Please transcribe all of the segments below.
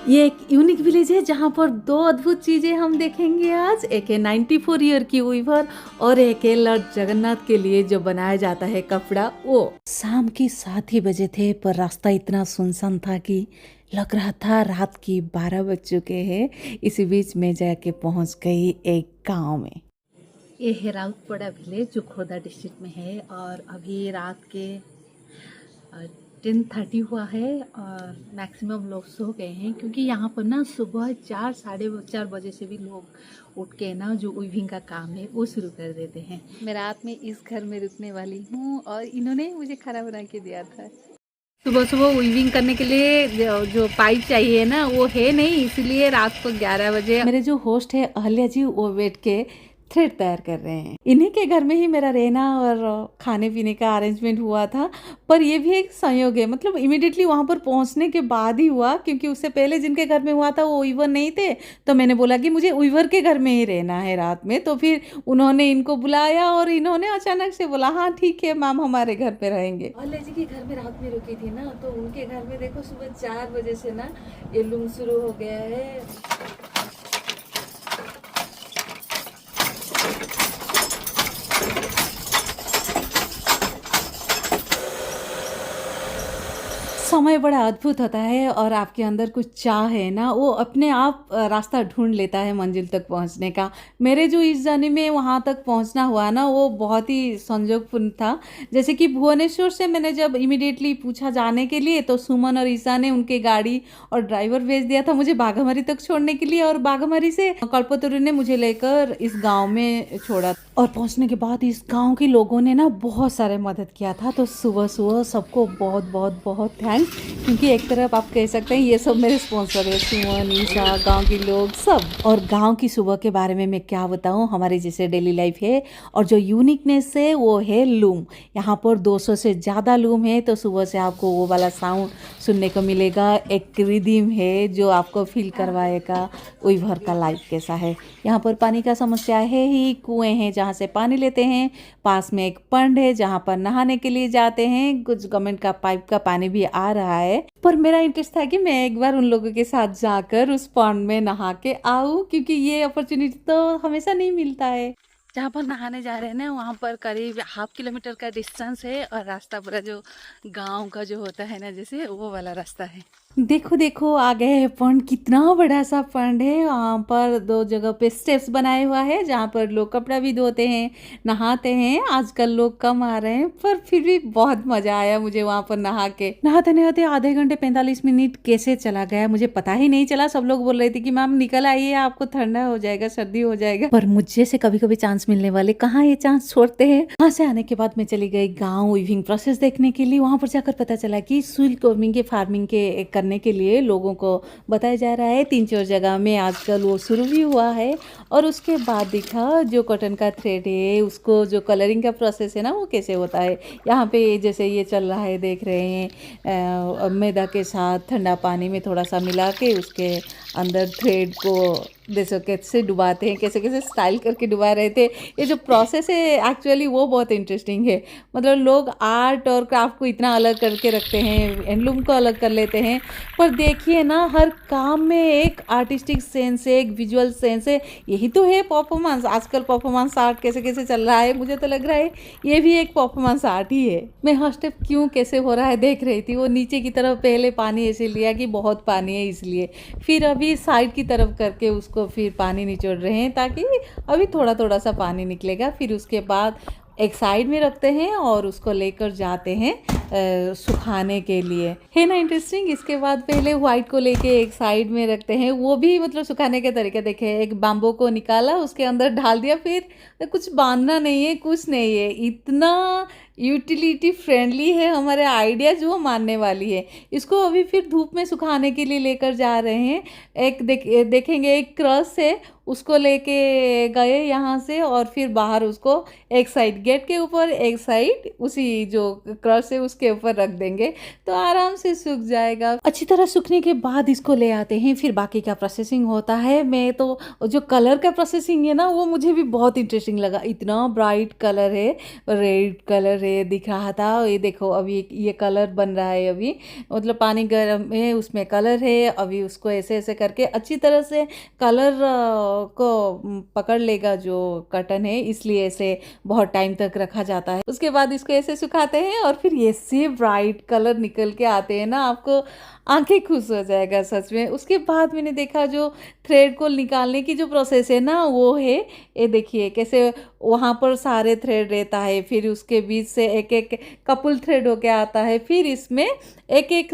ये एक unique village है जहाँ पर दो अद्भुत चीजें हम देखेंगे आज। एक है 94 ईयर की वीवर और एक है लॉर्ड जगन्नाथ के लिए जो बनाया जाता है कपड़ा वो। शाम की 7 ही बजे थे पर रास्ता इतना सुनसान था कि लग रहा था रात की 12 बज चुके हैं। इसी बीच में जाके पहुंच गई एक गांव में। ये है राउतपड़ा विलेज जो खोदा डिस्ट्रिक्ट में है और अभी रात के 10:30 हुआ है और मैक्सिमम लोग सो गए हैं क्योंकि यहाँ पर ना सुबह 4 साढ़े 4 बजे से भी लोग उठ के ना जो वीविंग का काम है वो शुरू कर देते हैं। मैं रात में इस घर में रुकने वाली हूँ और इन्होंने मुझे खाना बना के दिया था। सुबह सुबह वीविंग करने के लिए जो पाइप चाहिए ना वो है नहीं, इसलिए रात को 11 बजे मेरे जो होस्ट है अहल्या जी वो बैठ के थ्रेड तैयार कर रहे हैं। इन्हीं के घर में ही मेरा रहना और खाने पीने का अरेंजमेंट हुआ था। पर ये भी एक संयोग है, मतलब इमिडिएटली वहाँ पर पहुँचने के बाद ही हुआ क्योंकि उससे पहले जिनके घर में हुआ था वो वीवर नहीं थे। तो मैंने बोला कि मुझे वीवर के घर में ही रहना है रात में। तो फिर उन्होंने इनको बुलाया और इन्होंने अचानक से बोला हाँ ठीक है मैम हमारे घर पे रहेंगे। अल्ले जी के घर में रात में रुकी थी ना, तो उनके घर में देखो सुबह 4 बजे से ना ये लूम शुरू हो गया है। समय बड़ा अद्भुत होता है और आपके अंदर कुछ चाह है ना वो अपने आप रास्ता ढूंढ लेता है मंजिल तक पहुंचने का। मेरे जो इस जर्नी में वहां तक पहुंचना हुआ ना वो बहुत ही संयोगपूर्ण था। जैसे कि भुवनेश्वर से मैंने जब इमिडिएटली पूछा जाने के लिए तो सुमन और ईशा ने उनके गाड़ी और ड्राइवर भेज दिया था मुझे बाघामारी तक छोड़ने के लिए और बाघामारी से कल्पतरु ने मुझे लेकर इस गाँव में छोड़ा। और पहुंचने के बाद इस गांव के लोगों ने ना बहुत सारे मदद किया था। तो सुबह सुबह सबको बहुत बहुत बहुत थैंक्स, क्योंकि एक तरफ आप कह सकते हैं ये सब मेरे स्पॉन्सर है, सुमन ईशा गांव के लोग सब। और गांव की सुबह के बारे में मैं क्या बताऊं, हमारी जैसे डेली लाइफ है और जो यूनिकनेस है वो है लूम। यहाँ पर 200 से ज़्यादा लूम है। तो सुबह से आपको वो वाला साउंड सुनने को मिलेगा, एक रिदिम है जो आपको फील करवाएगा वीवर का लाइफ कैसा है। यहाँ पर पानी का समस्या है ही, कुएं हैं जहाँ से पानी लेते हैं, पास में एक पंड है जहाँ पर नहाने के लिए जाते हैं, कुछ गवर्नमेंट का पाइप का पानी भी आ रहा है। पर मेरा इंटरेस्ट था कि मैं एक बार उन लोगों के साथ जाकर उस पंड में नहा के आऊँ, क्योंकि ये अपॉर्चुनिटी तो हमेशा नहीं मिलता है। जहाँ पर नहाने जा रहे हैं ना वहाँ पर करीब ½ किलोमीटर का डिस्टेंस है और रास्ता पूरा जो गांव का जो होता है ना जैसे वो वाला रास्ता है। देखो देखो आ गए हैं पंड, कितना बड़ा सा पंड है। वहाँ पर 2 जगह पे स्टेप्स बनाए हुआ है जहाँ पर लोग कपड़ा भी धोते हैं, नहाते हैं। आजकल लोग कम आ रहे हैं पर फिर भी बहुत मजा आया मुझे वहाँ पर नहा के। नहाते नहाते आधे घंटे 45 मिनट कैसे चला गया मुझे पता ही नहीं चला। सब लोग बोल रहे थे कि मैम निकल आइए आपको ठंडा हो जाएगा, सर्दी हो जाएगा। पर मुझे से कभी कभी चांस मिलने वाले कहाँ ये चांस छोड़ते हैं। वहाँ से आने के बाद मैं चली गई गाँव वीविंग प्रोसेस देखने के लिए। वहाँ पर जाकर पता चला कि सिल्क वर्मिंग के फार्मिंग के करने के लिए लोगों को बताया जा रहा है। 3-4 जगह में आजकल वो शुरू भी हुआ है। और उसके बाद देखा जो कॉटन का थ्रेड है उसको जो कलरिंग का प्रोसेस है ना वो कैसे होता है। यहाँ पे जैसे ये चल रहा है देख रहे हैं, मैदा के साथ ठंडा पानी में थोड़ा सा मिला के उसके अंदर थ्रेड को जैसे कैसे डुबाते हैं, कैसे कैसे स्टाइल करके डुबा रहे थे। ये जो प्रोसेस है एक्चुअली वो बहुत इंटरेस्टिंग है। मतलब लोग आर्ट और क्राफ्ट को इतना अलग करके रखते हैं, हैंडलूम को अलग कर लेते हैं। पर देखिए ना हर काम में एक आर्टिस्टिक सेंस है, एक विजुअल सेंस है। यही तो है परफॉर्मेंस। आजकल परफॉर्मेंस आर्ट कैसे कैसे चल रहा है, मुझे तो लग रहा है ये भी एक परफॉर्मेंस आर्ट ही है। मैं हर स्टेप क्यों कैसे हो रहा है देख रही थी। वो नीचे की तरफ पहले पानी ऐसे लिया कि बहुत पानी है इसलिए, फिर अभी साइड की तरफ करके उसको फिर पानी निचोड़ रहे हैं ताकि अभी थोड़ा थोड़ा सा पानी निकलेगा। फिर उसके बाद एक साइड में रखते हैं और उसको लेकर जाते हैं सुखाने के लिए। है ना इंटरेस्टिंग। इसके बाद पहले व्हाइट को लेके एक साइड में रखते हैं, वो भी मतलब सुखाने के तरीके देखे। एक बाम्बू को निकाला उसके अंदर डाल दिया, फिर कुछ बांधना नहीं है कुछ नहीं है। इतना यूटिलिटी फ्रेंडली है हमारे आइडिया जो मानने वाली है। इसको अभी फिर धूप में सुखाने के लिए लेकर जा रहे हैं। एक देखेंगे एक क्रश है उसको लेके गए यहाँ से और फिर बाहर उसको एक साइड गेट के ऊपर एक साइड उसी जो क्रश है उसके ऊपर रख देंगे तो आराम से सूख जाएगा। अच्छी तरह सूखने के बाद इसको ले आते हैं, फिर बाकी का प्रोसेसिंग होता है। मैं तो जो कलर का प्रोसेसिंग है ना वो मुझे भी बहुत इंटरेस्टिंग लगा। इतना ब्राइट कलर है, रेड कलर रहे दिख रहा था। ये देखो अभी ये कलर बन रहा है, अभी मतलब पानी गर्म है उसमें कलर है, अभी उसको ऐसे ऐसे करके अच्छी तरह से कलर को पकड़ लेगा जो कर्टन है, इसलिए ऐसे बहुत टाइम तक रखा जाता है। उसके बाद इसको ऐसे सुखाते हैं और फिर ऐसे ब्राइट कलर निकल के आते हैं ना, आपको आंखें खुश हो जाएगा सच में। उसके बाद मैंने देखा जो थ्रेड को निकालने की जो प्रोसेस है ना, वो है ये देखिए कैसे वहाँ पर सारे थ्रेड रहता है, फिर उसके बीच से एक एक कपुल थ्रेड होके आता है, फिर इसमें एक एक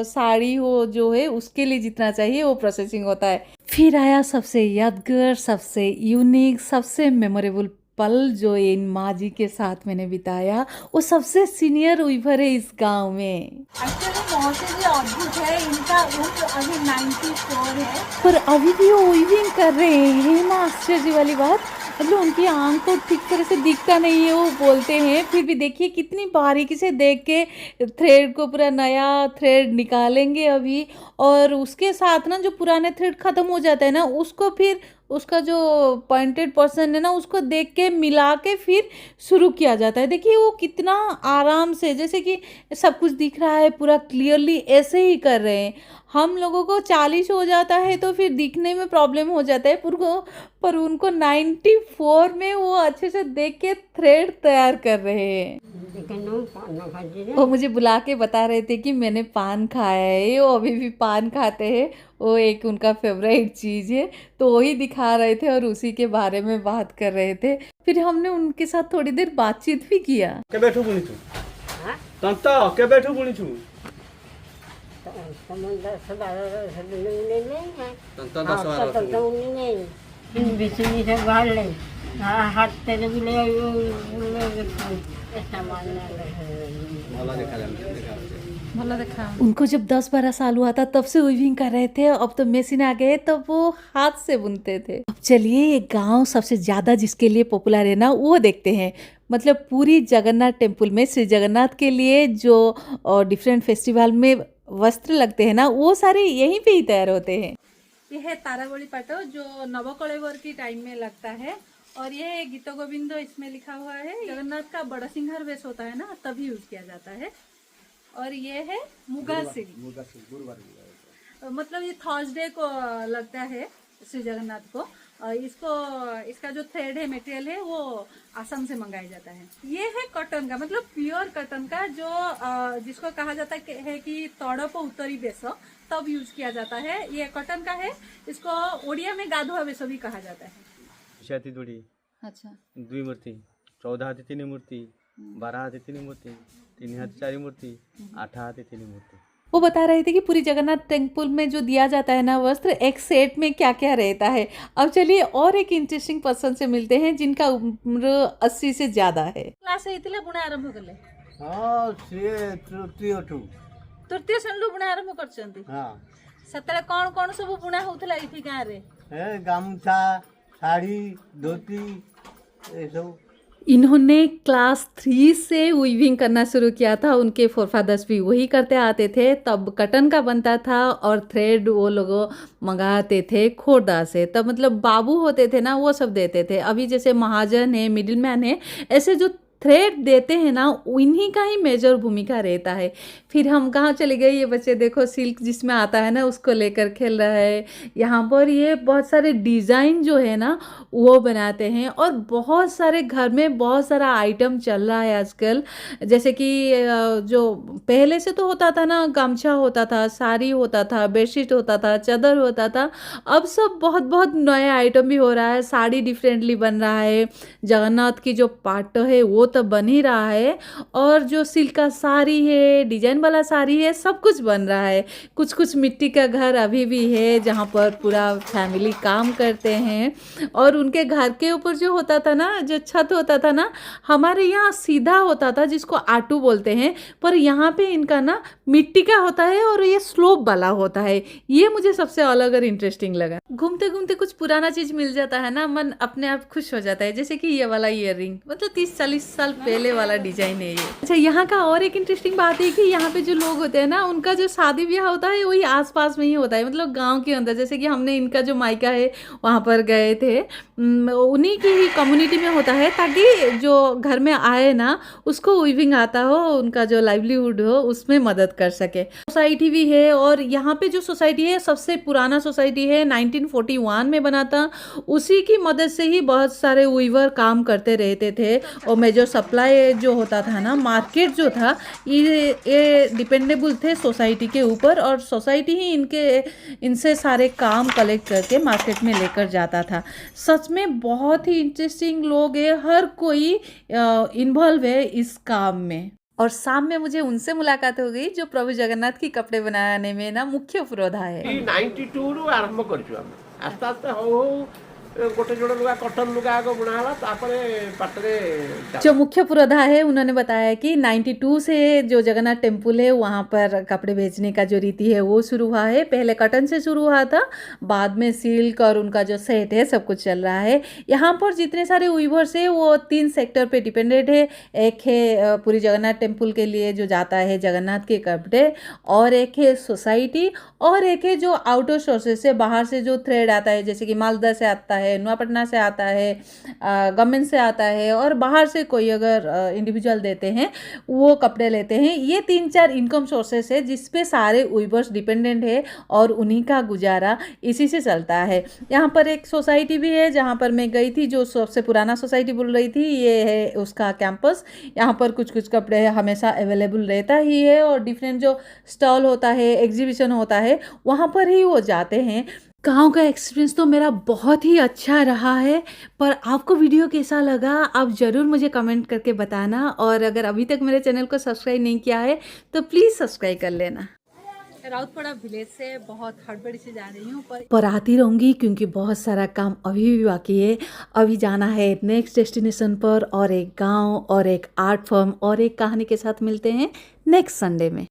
साड़ी हो जो है उसके लिए जितना चाहिए वो प्रोसेसिंग होता है। फिर आया सबसे यादगार, सबसे यूनिक, सबसे मेमोरेबल पल जो इन माँ जी के साथ मैंने बिताया। वो सबसे सीनियर वीवर है इस गांव में। एक्चुअली मौसम भी अद्भुत है, इनका उम्र अभी 94 है, पर अभी भी वो वीविंग कर रहे हैं ना। आश्चर्य वाली बात, मतलब उनकी आंख को ठीक तरह से दिखता नहीं है, वो बोलते हैं, फिर भी देखिए कितनी बारीकी से देख के थ्रेड को, पूरा नया थ्रेड निकालेंगे अभी। और उसके साथ ना जो पुराने थ्रेड खत्म हो जाता है ना, उसको फिर उसका जो पॉइंटेड पर्सन है ना, उसको देख के मिला के फिर शुरू किया जाता है। देखिए वो कितना आराम से, जैसे कि सब कुछ दिख रहा है पूरा क्लियरली, ऐसे ही कर रहे हैं। हम लोगों को 40 हो जाता है तो फिर दिखने में प्रॉब्लम हो जाता है, पर उनको 94 में वो अच्छे से देख के थ्रेड तैयार कर रहे हैं। वो मुझे बुला के बता रहे थे कि मैंने पान खाया है, वो अभी भी पान खाते हैं, वो एक उनका फेवरेट चीज़ है, तो वही दिखा रहे थे और उसी के बारे में बात कर रहे थे। फिर हमने उनके साथ थोड़ी देर बातचीत भी किया। उनको जब 10-12 साल हुआ था तब से वीविंग कर रहे थे, अब तो मशीन आ गए तब वो हाथ से बुनते थे। अब चलिए ये गांव सबसे ज्यादा जिसके लिए पॉपुलर है ना, वो देखते हैं। मतलब पूरी जगन्नाथ टेम्पल में श्री जगन्नाथ के लिए जो डिफरेंट फेस्टिवल में वस्त्र लगते हैं ना, वो सारे यहीं पे ही तैयार होते हैं। ये है ताराबड़ी पाटो जो नवकलेवर की टाइम में लगता है, और ये गीत गोविंदो इसमें लिखा हुआ है। जगन्नाथ का बड़ा सिंहार वेश होता है ना, तभी यूज किया जाता है। और ये है मुगा सिल्क, मतलब ये थर्सडे को लगता है श्री जगन्नाथ को। इसका जो थ्रेड है, मटेरियल है, वो असम से मंगाया जाता है। ये है कॉटन का, मतलब प्योर कॉटन का, जो जिसको कहा जाता है कि तड़प उत्तरी बेस, तब यूज किया जाता है। ये कॉटन का है, इसको ओडिया में गाधुआ बेसो भी कहा जाता है। अच्छा, 2 मूर्ति, 14 हाथी 3 मूर्ति, 12 हाथी 3 मूर्ति, 3 हाथी 4 मूर्ति, 8 हाथी 3 मूर्ति। वो बता रहे थे कि पूरी जगन्नाथ टेम्पल में जो दिया जाता है ना वस्त्र, एक सेट में क्या क्या रहता है। अब चलिए और एक इंटरेस्टिंग पर्सन से मिलते हैं जिनका उम्र 80 से ज्यादा है। क्लास बुଣା आरंभ कले? हाँ, तृतीय श्रेणी बुଣା आरंभ करछंती। हाँ, सतरे कौन सब बुଣା होतला इथि गाँ रे? गामछा, साड़ी, धोती, ये सब। इन्होंने क्लास 3 से वीविंग करना शुरू किया था। उनके फोरफादर्स भी वही करते आते थे। तब कटन का बनता था और थ्रेड वो लोग मंगाते थे खोर्दा से। तब मतलब बाबू होते थे ना, वो सब देते थे। अभी जैसे महाजन है, मिडिल मैन है, ऐसे जो थ्रेड देते हैं ना, इन्हीं का ही मेजर भूमिका रहता है। फिर हम कहाँ चले गए, ये बच्चे देखो सिल्क जिसमें आता है ना, उसको लेकर खेल रहा है। यहाँ पर ये बहुत सारे डिज़ाइन जो है ना, वो बनाते हैं। और बहुत सारे घर में बहुत सारा आइटम चल रहा है आजकल। जैसे कि जो पहले से तो होता था ना, गमछा होता था, साड़ी होता था, बेडशीट होता था, चादर होता था। अब सब बहुत बहुत नए आइटम भी हो रहा है। साड़ी डिफरेंटली बन रहा है, जगन्नाथ की जो पाटो है वो तो बन ही रहा है, और जो सिल्क का साड़ी है, डिजाइन वाला साड़ी है, सब कुछ बन रहा है। कुछ कुछ मिट्टी का घर अभी भी है जहाँ पर पूरा फैमिली काम करते हैं। और उनके घर के ऊपर जो होता था ना, जो छत होता था ना, हमारे यहाँ सीधा होता था जिसको आटू बोलते हैं, पर यहाँ पे इनका ना मिट्टी का होता है और ये स्लोप वाला होता है। ये मुझे सबसे अलग और इंटरेस्टिंग लगा। घूमते घूमते कुछ पुराना चीज मिल जाता है ना, मन अपने आप खुश हो जाता है। जैसे कि ये वाला ईयररिंग, मतलब 30-40 साल पहले वाला डिजाइन है ये। अच्छा, यहाँ का और एक इंटरेस्टिंग बात है कि यहाँ पे जो लोग होते हैं ना, उनका जो शादी ब्याह होता है वही आसपास में ही होता है, मतलब गांव के अंदर। जैसे कि हमने इनका जो मायका है वहाँ पर गए थे, उन्हीं की ही कम्युनिटी में होता है, ताकि जो घर में आए ना उसको वीविंग आता हो, उनका जो लाइवलीहुड हो उसमें मदद कर सके। सोसाइटी भी है, और यहाँ पे जो सोसाइटी है सबसे पुराना सोसाइटी है, 1941 में बना था। उसी की मदद से ही बहुत सारे वीवर काम करते रहते थे। और मेजर सप्लाई जो होता था ना, मार्केट जो था, ये डिपेंडेबल थे सोसाइटी के ऊपर, और सोसाइटी ही इनसे सारे काम कलेक्ट करके मार्केट में लेकर जाता था। सच में बहुत ही इंटरेस्टिंग लोग हैं, हर कोई इन्वॉल्व है इस काम में। और शाम में मुझे उनसे मुलाकात हो गई जो प्रभु जगन्नाथ की कपड़े बनाने में ना मुख्य पुरोधा है। 92 ରୁ ଆରମ୍ଭ କରିଛୁ ଆମେ। ଆସ୍ତେ ଆସ୍ତେ ହଉ ହଉ ଗୋଟେ ଯୋଡ଼ ଲୁଗା କଟନ ଲୁଗା ଆଗ ବୁଣା ହେଲା, ତାପରେ ପାଟରେ जो मुख्य पुरोधा है उन्होंने बताया कि 92 से जो जगन्नाथ टेम्पल है वहाँ पर कपड़े बेचने का जो रीति है वो शुरू हुआ है। पहले कटन से शुरू हुआ था, बाद में सिल्क और उनका जो सेट है सब कुछ चल रहा है। यहाँ पर जितने सारे वीवर्स है वो 3 सेक्टर पे डिपेंडेंट है। एक है पूरी जगन्नाथ टेम्पल के लिए जो जाता है जगन्नाथ के कपड़े, और एक है सोसाइटी, और एक है जो आउटर सोर्सेज से बाहर से जो थ्रेड आता है, जैसे कि मालदा से आता है, नुआपटना से आता है, गवर्नमेंट से आता है, और बाहर से कोई अगर इंडिविजुअल देते हैं वो कपड़े लेते हैं। ये 3-4 इनकम सोर्सेस है जिस पे सारे वीवर्स डिपेंडेंट है, और उन्हीं का गुजारा इसी से चलता है। यहाँ पर एक सोसाइटी भी है जहाँ पर मैं गई थी, जो सबसे पुराना सोसाइटी बोल रही थी, ये है उसका कैंपस। यहाँ पर कुछ कुछ कपड़े हमेशा अवेलेबल रहता ही है, और डिफरेंट जो स्टॉल होता है, एग्जीबिशन होता है, वहाँ पर ही वो जाते हैं। गाँव का एक्सपीरियंस तो मेरा बहुत ही अच्छा रहा है, पर आपको वीडियो कैसा लगा आप ज़रूर मुझे कमेंट करके बताना, और अगर अभी तक मेरे चैनल को सब्सक्राइब नहीं किया है तो प्लीज़ सब्सक्राइब कर लेना। राउतपाड़ा विलेज से बहुत हड़बड़ी से जा रही हूँ, पर आती रहूँगी क्योंकि बहुत सारा काम अभी भी बाकी है। अभी जाना है नेक्स्ट डेस्टिनेशन पर, और एक गांव और एक आर्ट फॉर्म और एक कहानी के साथ मिलते हैं नेक्स्ट संडे में।